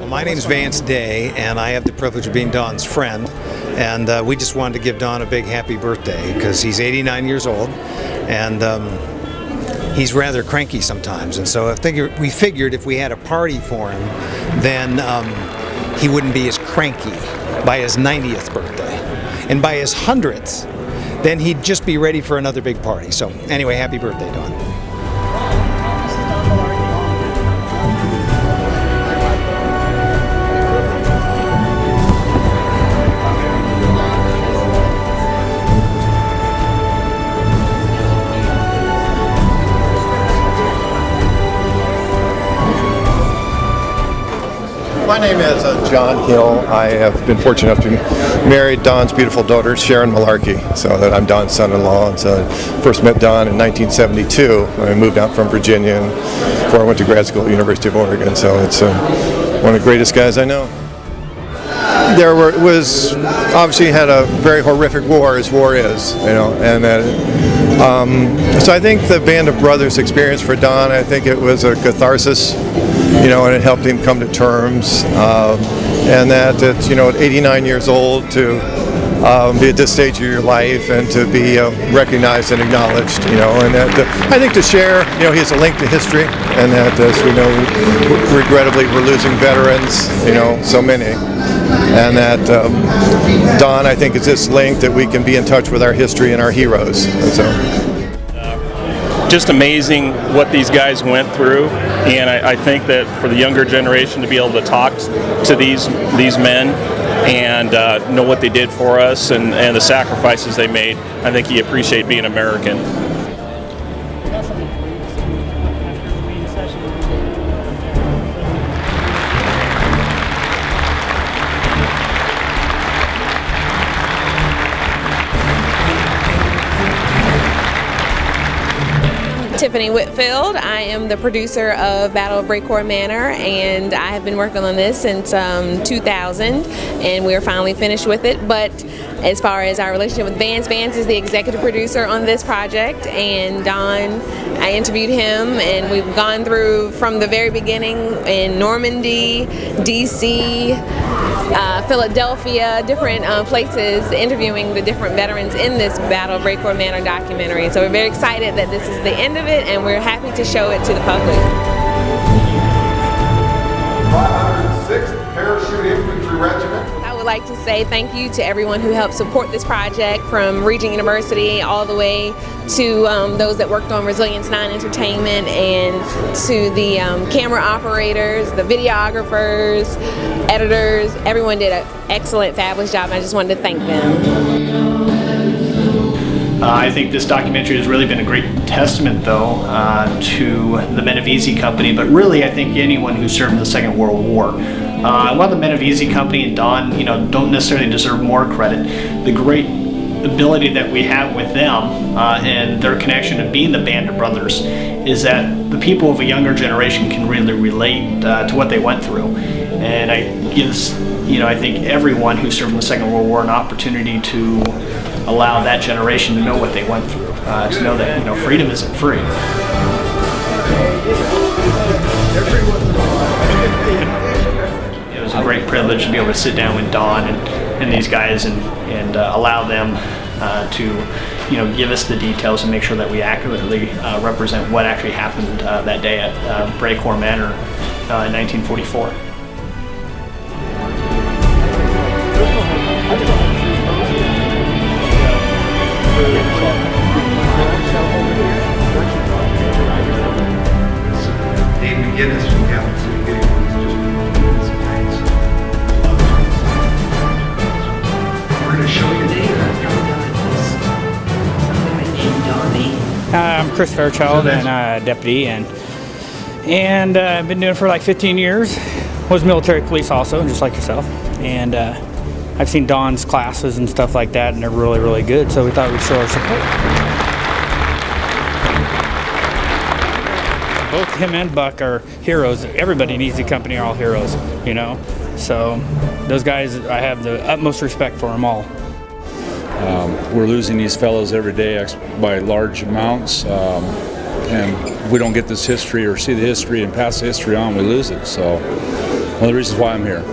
My name's Vance Day, and I have the privilege of being Don's friend. And we just wanted to give Don a big happy birthday because he's 89 years old, and he's rather cranky sometimes. And so we figured if we had a party for him, then he wouldn't be as cranky by his 90th birthday. And by his 100th, then he'd just be ready for another big party. So anyway, happy birthday, Don. My name is John Hill. I have been fortunate enough to marry Don's beautiful daughter, Sharon Malarkey. So that I'm Don's son-in-law. And so I first met Don in 1972 when I moved out from Virginia and before I went to grad school at the University of Oregon. So it's one of the greatest guys I know. Was obviously had a very horrific war, as war is, and that. So I think the Band of Brothers experience for Don, I think it was a catharsis, and it helped him come to terms, and that at 89 years old to be at this stage of your life and to be recognized and acknowledged, and that I think to share, he has a link to history, and that as we know, regrettably we're losing veterans, so many, and that Don, I think, is this link that we can be in touch with our history and our heroes. And so. Just amazing what these guys went through, and I think that for the younger generation to be able to talk to these men and know what they did for us and the sacrifices they made, I think you appreciate being American. Tiffany Whitfield. I am the producer of Battle at Brecourt Manor, and I have been working on this since 2000, and we are finally finished with it. But as far as our relationship with Vance is the executive producer on this project, and Don, I interviewed him, and we've gone through from the very beginning in Normandy, DC, Philadelphia, different places, interviewing the different veterans in this Battle at Brecourt Manor documentary. So we're very excited that this is the end of it, and we're happy to show it to the public. 506th Parachute Infantry Regiment. I would like to say thank you to everyone who helped support this project, from Regent University all the way to those that worked on Resilience 9 Entertainment, and to the camera operators, the videographers, editors. Everyone did an excellent, fabulous job, and I just wanted to thank them. I think this documentary has really been a great testament, though, to the Men of Easy Company, but really I think anyone who served in the Second World War. While the Men of Easy Company and Don, don't necessarily deserve more credit, the great ability that we have with them and their connection to being the Band of Brothers is that the people of a younger generation can really relate to what they went through, and it gives I think everyone who served in the Second World War an opportunity to allow that generation to know what they went through, to know that freedom isn't free. It was a great privilege to be able to sit down with Don and these guys and allow them to give us the details and make sure that we accurately represent what actually happened that day at Brecourt Manor in 1944. Guinness from Catholic City Gateway is just nice. We're going to show you today somebody named Donnie. I'm Chris Fairchild, and deputy, and I've been doing it for like 15 years. Was military police also, just like yourself, and I've seen Don's classes and stuff like that, and they're really, really good. So we thought we'd show our support. Both him and Buck are heroes. Everybody needs the company; are all heroes, you know. So those guys, I have the utmost respect for them all. We're losing these fellows every day by large amounts, and if we don't get this history or see the history and pass the history on, we lose it. So one of the reasons why I'm here.